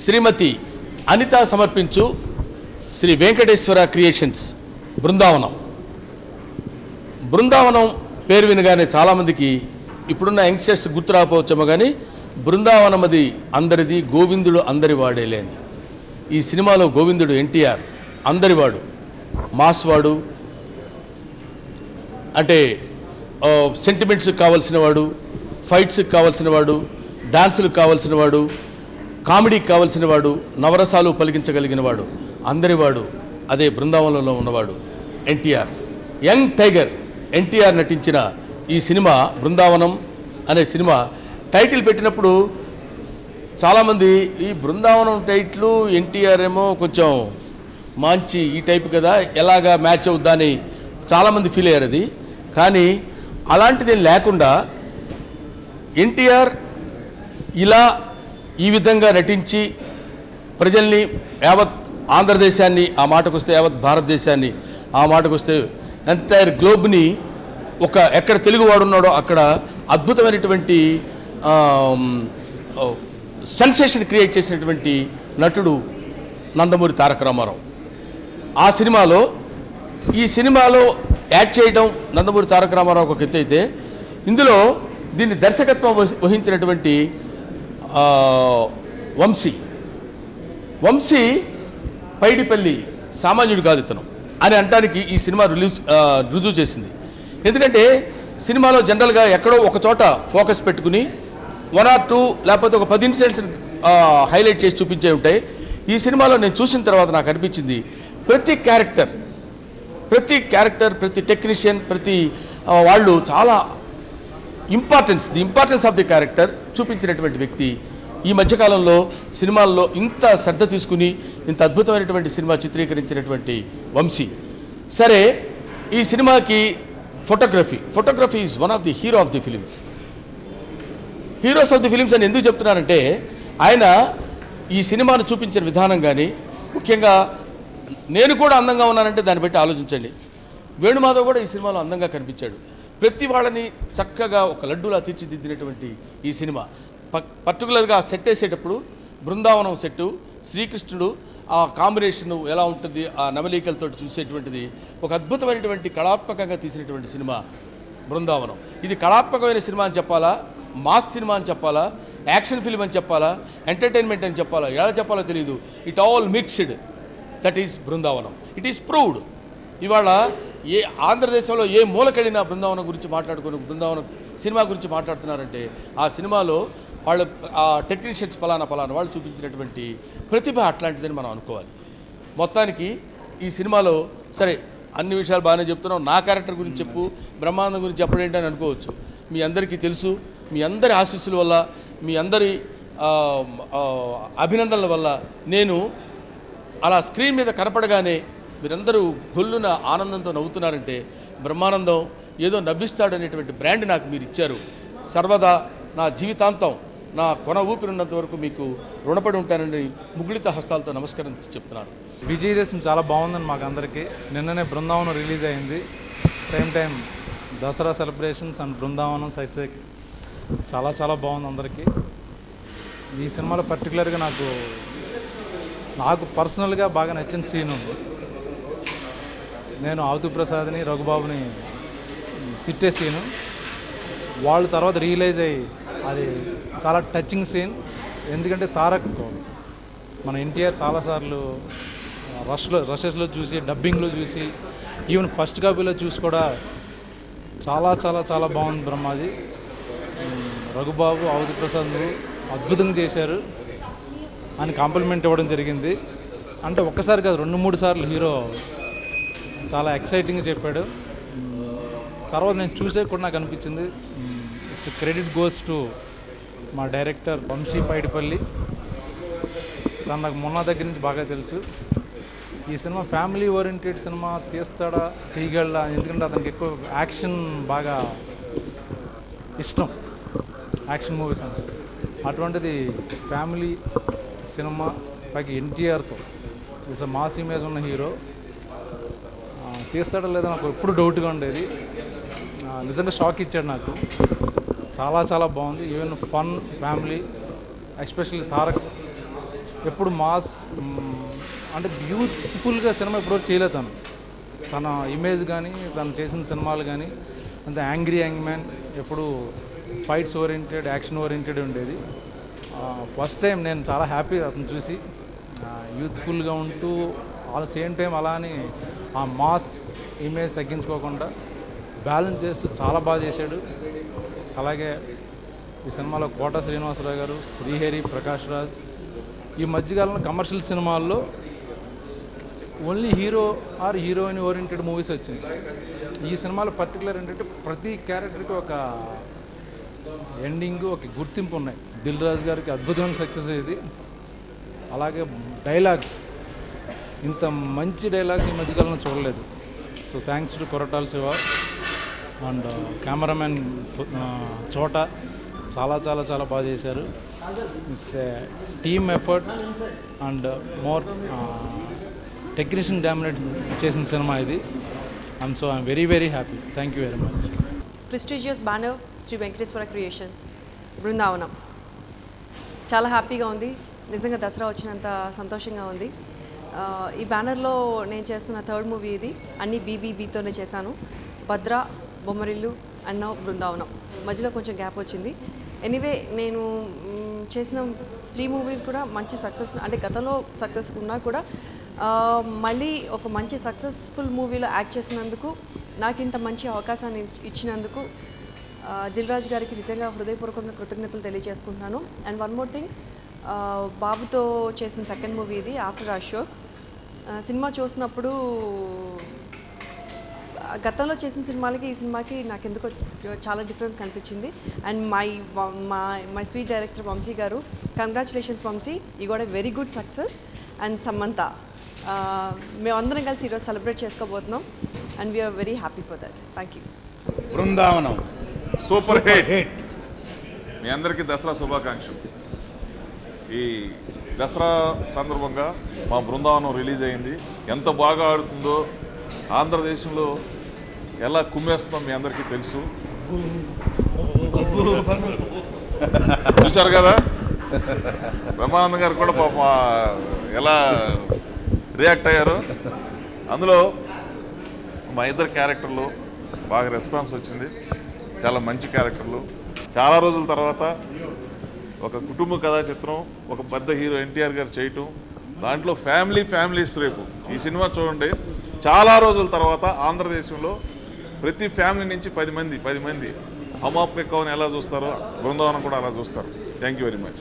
శ్రీమతి అనిత సమర్పించు శ్రీ వెంకటేశ్వర క్రియేషన్స్ బృందావనం పేరు వినగానే చాలామందికి ఇప్పుడున్న యంగ్స్టర్స్ గుర్తు రాకపోవచ్చేమో కానీ బృందావనం అది అందరిది, గోవిందుడు అందరి వాడేలేని. ఈ సినిమాలో గోవిందుడు ఎన్టీఆర్ అందరివాడు, మాస్వాడు, అంటే సెంటిమెంట్స్కి కావాల్సిన వాడు, ఫైట్స్కి కావాల్సిన వాడు, డాన్సులకు కావాల్సిన వాడు, కామెడీకి కావాల్సిన వాడు, నవరసాలు పలికించగలిగిన వాడు, అందరివాడు అదే బృందావనంలో ఉన్నవాడు ఎన్టీఆర్. యంగ్ టైగర్ ఎన్టీఆర్ నటించిన ఈ సినిమా బృందావనం అనే సినిమా టైటిల్ పెట్టినప్పుడు చాలామంది ఈ బృందావనం టైటిల్ ఎన్టీఆర్ ఏమో కొంచెం మంచి ఈ టైపు కదా, ఎలాగా మ్యాచ్ అవుద్దా అని చాలామంది ఫీల్ అయ్యారు. అది కానీ అలాంటిది లేకుండా ఎన్టీఆర్ ఇలా ఈ విధంగా నటించి ప్రజల్ని, యావత్ ఆంధ్రదేశాన్ని, ఆ మాటకు వస్తే యావత్ భారతదేశాన్ని, ఆ మాటకు వస్తే ఎంటైర్ గ్లోబ్ని ఎక్కడ తెలుగువాడు ఉన్నాడో అక్కడ అద్భుతమైనటువంటి సెన్సేషన్ క్రియేట్ చేసినటువంటి నటుడు నందమూరి తారక రామారావు. ఆ సినిమాలో ఈ సినిమాలో యాక్ట్ చేయడం నందమూరి తారక రామారావు ఒక ఎత్తు అయితే, ఇందులో దీన్ని దర్శకత్వం వహించినటువంటి వంశీ పైడిపల్లి సామాన్యుడు కాదు ఇతను అని అనడానికి ఈ సినిమా రుజువు చేసింది. ఎందుకంటే సినిమాలో జనరల్గా ఎక్కడో ఒక చోట ఫోకస్ పెట్టుకుని 1 or 2 లేకపోతే ఒక 10 ఇన్సిడెంట్స్ హైలైట్ చేసి చూపించే ఉంటాయి. ఈ సినిమాలో నేను చూసిన తర్వాత నాకు అనిపించింది ప్రతి క్యారెక్టర్, ప్రతి టెక్నీషియన్, ప్రతి వాళ్ళు చాలా the importance of the character చూపించినటువంటి వ్యక్తి. ఈ మధ్యకాలంలో సినిమాల్లో ఇంత శ్రద్ధ తీసుకుని ఇంత అద్భుతమైనటువంటి సినిమా చిత్రీకరించినటువంటి వంశీ. సరే, ఈ సినిమాకి photography is one of the heroes of the films అని ఎందుకు చెప్తున్నానంటే, ఆయన ఈ సినిమాను చూపించిన విధానం కానీ, ముఖ్యంగా నేను కూడా అందంగా ఉన్నానంటే దాన్ని బట్టి ఆలోచించండి. వేణుమాధవ్ కూడా ఈ సినిమాలో అందంగా కనిపించాడు. ప్రతి వాళ్ళని చక్కగా ఒక లడ్డూలా తీర్చిదిద్దినటువంటి ఈ సినిమా పర్టికులర్గా సెట్ వేసేటప్పుడు బృందావనం సెట్టు, శ్రీకృష్ణుడు ఆ కాంబినేషను ఎలా ఉంటుంది, ఆ నవలీకలతో చూసేటువంటిది ఒక అద్భుతమైనటువంటి కళాత్మకంగా తీసినటువంటి సినిమా బృందావనం. ఇది కళాత్మకమైన సినిమా అని చెప్పాలా, మాస్ సినిమా అని చెప్పాలా, యాక్షన్ ఫిల్మ్ అని చెప్పాలా, ఎంటర్టైన్మెంట్ అని చెప్పాలా, ఎలా చెప్పాలో తెలియదు. It all mixed, that is Brindavanam. It is proved. ఇవాళ ఆంధ్రదేశంలో ఏ మూలకెళ్ళినా బృందావనం గురించి మాట్లాడుకుని, బృందావనం సినిమా గురించి మాట్లాడుతున్నారంటే ఆ సినిమాలో వాళ్ళు, ఆ టెక్నీషియన్స్ ఫలానా వాళ్ళు చూపించినటువంటి ప్రతిభ అట్లాంటిదని మనం అనుకోవాలి. మొత్తానికి ఈ సినిమాలో సరే అన్ని విషయాలు బాగానే చెప్తున్నాం, నా క్యారెక్టర్ గురించి చెప్పు, బ్రహ్మానందం గురించి చెప్పడేంటి అని అనుకోవచ్చు. మీ అందరికీ తెలుసు, మీ అందరి ఆశీస్సుల వల్ల, మీ అందరి అభినందనల వల్ల నేను అలా స్క్రీన్ మీద కనపడగానే మీరందరూ గొల్లున ఆనందంతో నవ్వుతున్నారంటే బ్రహ్మానందం ఏదో నవ్విస్తాడనేటువంటి బ్రాండ్ నాకు మీరు ఇచ్చారు. సర్వదా నా జీవితాంతం, నా కొన ఊపిరినంత వరకు మీకు రుణపడి ఉంటానని ముగుళిత హస్తాలతో నమస్కారం చెప్తున్నాను. విజయదశమి చాలా బాగుందని మాకు అందరికీ. నిన్ననే బృందావనం రిలీజ్ అయింది. Same time Dasara celebrations and Brindavanam success చాలా బాగుంది అందరికీ. ఈ సినిమాలో పర్టికులర్గా నాకు పర్సనల్గా బాగా నచ్చిన సీన్ ఉంది. నేను అవధు ప్రసాద్ని, రఘుబాబుని తిట్టే సీను, వాళ్ళు తర్వాత రియలైజ్ అయ్యి అది చాలా టచింగ్ సీన్. ఎందుకంటే తారక్ మన ఎన్టీఆర్ చాలాసార్లు రషెస్లో చూసి, డబ్బింగ్లో చూసి, ఈవెన్ ఫస్ట్ కాపీలో చూసి కూడా చాలా బాగుంది బ్రహ్మాజీ. రఘుబాబు, అవధు ప్రసాద్ అద్భుతంగా చేశారు అని కాంప్లిమెంట్ ఇవ్వడం జరిగింది. అంటే ఒక్కసారి కాదు, 2-3 సార్లు హీరో చాలా ఎక్సైటింగ్గా చెప్పాడు. తర్వాత నేను చూసే కూడా నాకు అనిపించింది ఇట్స్ క్రెడిట్ గోస్ టు మా డైరెక్టర్ వంశీ పైడిపల్లి. తను నాకు మొన్న దగ్గర నుంచి బాగా తెలుసు. ఈ సినిమా ఫ్యామిలీ ఓరియంటెడ్ సినిమా తీయగలడా, ఎందుకంటే అతనికి ఎక్కువ యాక్షన్ బాగా ఇష్టం, యాక్షన్ మూవీస్ అంటే. అటువంటిది ఫ్యామిలీ సినిమా పైకి ఎన్టీఆర్తో దిస్ మాస్ ఇమేజ్ ఉన్న హీరో తీస్తాడో లేదో నాకు ఎప్పుడు డౌట్గా ఉండేది. నిజంగా షాక్ ఇచ్చాడు నాకు. చాలా బాగుంది. Even fun family, especially Tarak ఎప్పుడు మాస్ అంటే బ్యూటిఫుల్గా సినిమా ఎప్పుడో చేయలేదు తన ఇమేజ్ కానీ తను చేసిన సినిమాలు కానీ అంత యాంగ్రీ యంగ్ మ్యాన్, ఎప్పుడు ఫైట్స్ ఓరియంటెడ్, యాక్షన్ ఓరియంటెడ్ ఉండేది. ఫస్ట్ టైం నేను చాలా హ్యాపీ అతను చూసి, యూత్ఫుల్గా ఉంటూ ఆల్ సేమ్ టైం అలా అని ఆ మాస్ ఇమేజ్ తగ్గించుకోకుండా బ్యాలెన్స్ చేస్తూ చాలా బాగా చేశాడు. అలాగే ఈ సినిమాలో కోట శ్రీనివాసరావు గారు, శ్రీహరి, ప్రకాష్ రాజ్, ఈ మధ్యకాలంలో కమర్షియల్ సినిమాల్లో only hero or heroine oriented movies వచ్చినాయి. ఈ సినిమాలో పర్టికులర్ ఏంటంటే ప్రతి క్యారెక్టర్కి ఒక ఎండింగ్, ఒక గుర్తింపు ఉన్నాయి. దిల్ రాజు గారికి అద్భుతమైన సక్సెస్ ఇది. అలాగే డైలాగ్స్, ఇంత మంచి డైలాగ్స్ ఈ మధ్యకాలంలో చూడలేదు. So thanks to Koratala Siva and cameraman Chota, చాలా చాలా చాలా బాగా చేశారు. It's team effort and more technician dominate చేసిన సినిమా ఇది. I'm very very happy. Thank you very much. Prestigious banner Shri Venkateswara Creations, Brindavanam. చాలా హ్యాపీగా ఉంది, నిజంగా దసరా వచ్చినంత సంతోషంగా ఉంది. ఈ బ్యానర్లో నేను చేస్తున్న థర్డ్ మూవీ ఇది. అన్నీ బీబీబీతోనే చేశాను. భద్ర, బొమ్మరిల్లు అన్న బృందావనం, మధ్యలో కొంచెం గ్యాప్ వచ్చింది. ఎనీవే నేను చేసిన 3 మూవీస్ కూడా మంచి సక్సెస్, అంటే గతంలో సక్సెస్ ఉన్నా కూడా మళ్ళీ ఒక మంచి సక్సెస్ఫుల్ మూవీలో యాక్ట్ చేసినందుకు, నాకు ఇంత మంచి అవకాశాన్ని ఇచ్చినందుకు దిల్ రాజు గారికి నిజంగా హృదయపూర్వకంగా కృతజ్ఞతలు తెలియజేసుకుంటున్నాను. అండ్ వన్ మోర్ థింగ్, బాబుతో చేసిన సెకండ్ మూవీ ఇది, ఆఫ్టర్ అశోక్. సినిమా చూసినప్పుడు గతంలో చేసిన సినిమాలకి ఈ సినిమాకి నాకు ఎందుకో చాలా డిఫరెన్స్ కనిపించింది. And my sweet director Vamshi garu, congratulations Vamshi, you got a very good success. And Samantha, మేమందరం కలిసి ఈరోజు సెలబ్రేట్ చేసుకోబోతున్నాం and we are very happy for that. Thank you. Brindavanam super hit. మీ అందరికీ దసరా శుభాకాంక్షలు. ఈ దసరా సందర్భంగా మా బృందావనం రిలీజ్ అయింది. ఎంత బాగా ఆడుతుందో, ఆంధ్రదేశంలో ఎలా కుమ్మేస్తుందో మీ అందరికీ తెలుసు. చూశారు కదా, బ్రహ్మానందం గారు కూడా పాప ఎలా రియాక్ట్ అయ్యారు. అందులో మా ఇద్దరు క్యారెక్టర్లు బాగా రెస్పాన్స్ వచ్చింది. చాలా మంచి క్యారెక్టర్లు. చాలా రోజుల తర్వాత ఒక కుటుంబ కథా చిత్రం ఒక పెద్ద హీరో ఎన్టీఆర్ గారు చేయటం, దాంట్లో ఫ్యామిలీస్ రేపు ఈ సినిమా చూడండి. చాలా రోజుల తర్వాత ఆంధ్రదేశంలో ప్రతి ఫ్యామిలీ నుంచి 10 మంది హమాప్కే కౌన్ ఎలా చూస్తారో బృందావనం కూడా అలా చూస్తారు. Thank you very much.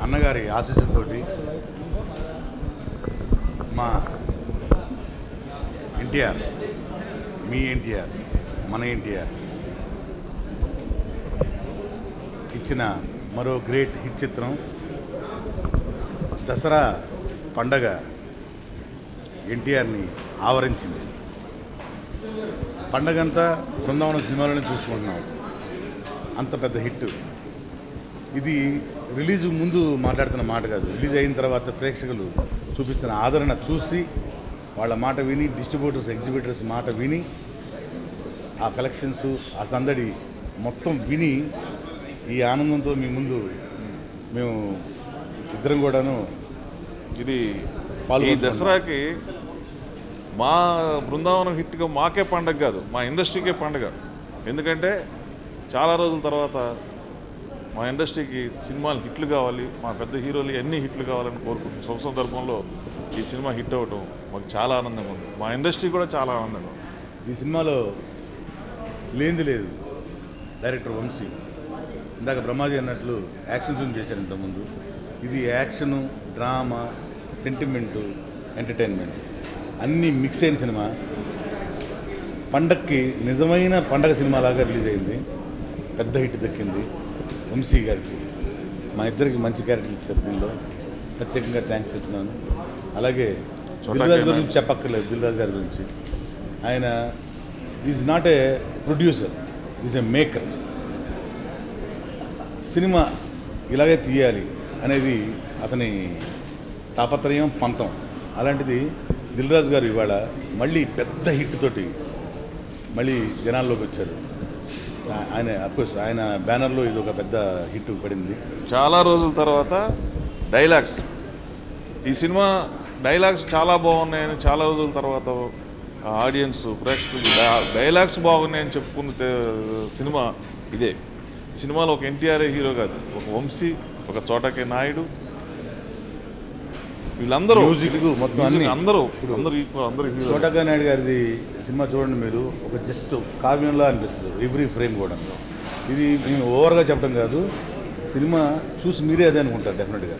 అన్నగారి ఆశీస్సులతో మా ఎన్టీఆర్, మీ ఎన్టీఆర్, మన ఎన్టీఆర్ ఇచ్చిన మరో గ్రేట్ హిట్ చిత్రం దసరా పండగ ఎన్టీఆర్ని ఆవరించింది. పండగంతా బృందావనం సినిమాలోనే చూసుకుంటున్నాం. అంత పెద్ద హిట్ ఇది. రిలీజ్ ముందు మాట్లాడుతున్న మాట కాదు, రిలీజ్ అయిన తర్వాత ప్రేక్షకులు చూపిస్తున్న ఆదరణ చూసి, వాళ్ళ మాట విని, డిస్ట్రిబ్యూటర్స్, ఎగ్జిబిటర్స్ మాట విని, ఆ కలెక్షన్స్, ఆ సందడి మొత్తం విని, ఈ ఆనందంతో మీ ముందు మేము ఇద్దరం కూడాను ఇది ఈ దసరాకి మా బృందావనం హిట్గా మాకే పండగ కాదు, మా ఇండస్ట్రీకే పండగ. ఎందుకంటే చాలా రోజుల తర్వాత మా ఇండస్ట్రీకి సినిమాలు హిట్లు కావాలి, మా పెద్ద హీరోలు అన్ని హిట్లు కావాలని కోరుకుంటున్నాం. శుభ సందర్భంలో ఈ సినిమా హిట్ అవ్వటం మాకు చాలా ఆనందంగా ఉంది. మా ఇండస్ట్రీ కూడా చాలా ఆనందంగా ఉంది. ఈ సినిమాలో లేనిది లేదు. డైరెక్టర్ వంశీ ఇందాక బ్రహ్మాజీ అన్నట్లు యాక్షన్ ఫిల్మ్ చేశారు ఇంతకుముందు. ఇది యాక్షను, డ్రామా, సెంటిమెంటు, ఎంటర్టైన్మెంట్ అన్నీ మిక్స్ అయిన సినిమా. పండక్కి నిజమైన పండగ సినిమాలాగా రిలీజ్ అయింది. పెద్ద హిట్ దక్కింది. వంశీ గారికి, మా ఇద్దరికి మంచి క్యారెక్టర్ ఇచ్చారు. దీనిలో ప్రత్యేకంగా థ్యాంక్స్ చెప్తున్నాను. అలాగే దిల్ రాజు గురించి చెప్పక్కర్లేదు. దిల్ రాజు గారి గురించి, ఆయన is not a producer, is a maker. Cinema ఇలాగే తీయాలి అనేది అతని తాపత్రయం, పంతం. అలాంటిది దిల్ రాజు గారు ఇవాళ మళ్ళీ పెద్ద హిట్ తోటి మళ్ళీ జనాల్లోకి వచ్చారు. ఆయన అఫ్కోర్స్ ఆయన బ్యానర్లో ఇది ఒక పెద్ద హిట్ పడింది. చాలా రోజుల తర్వాత డైలాగ్స్ ఈ సినిమా డైలాగ్స్ చాలా బాగున్నాయని చాలా రోజుల తర్వాత ఆడియన్స్ ప్రేక్షకులు డైలాగ్స్ బాగున్నాయని చెప్పుకున్న సినిమా ఇదే. సినిమాలో ఒక ఎన్టీఆర్ హీరో కాదు, ఒక వంశీ, ఒక చోటకే నాయుడు, వీళ్ళందరూ మ్యూజిక్ మొత్తం అన్ని అందరూ అందరూ హీరో. చోటకా నాయుడు గారిది సినిమా చూడండి మీరు, ఒక జస్ట్ కావ్యంలా అనిపిస్తుంది ఎవ్రీ ఫ్రేమ్ కూడా. ఇది నేను ఓవర్గా చెప్పడం కాదు, సినిమా చూసి మీరే అదే అనుకుంటారు డెఫినెట్గా.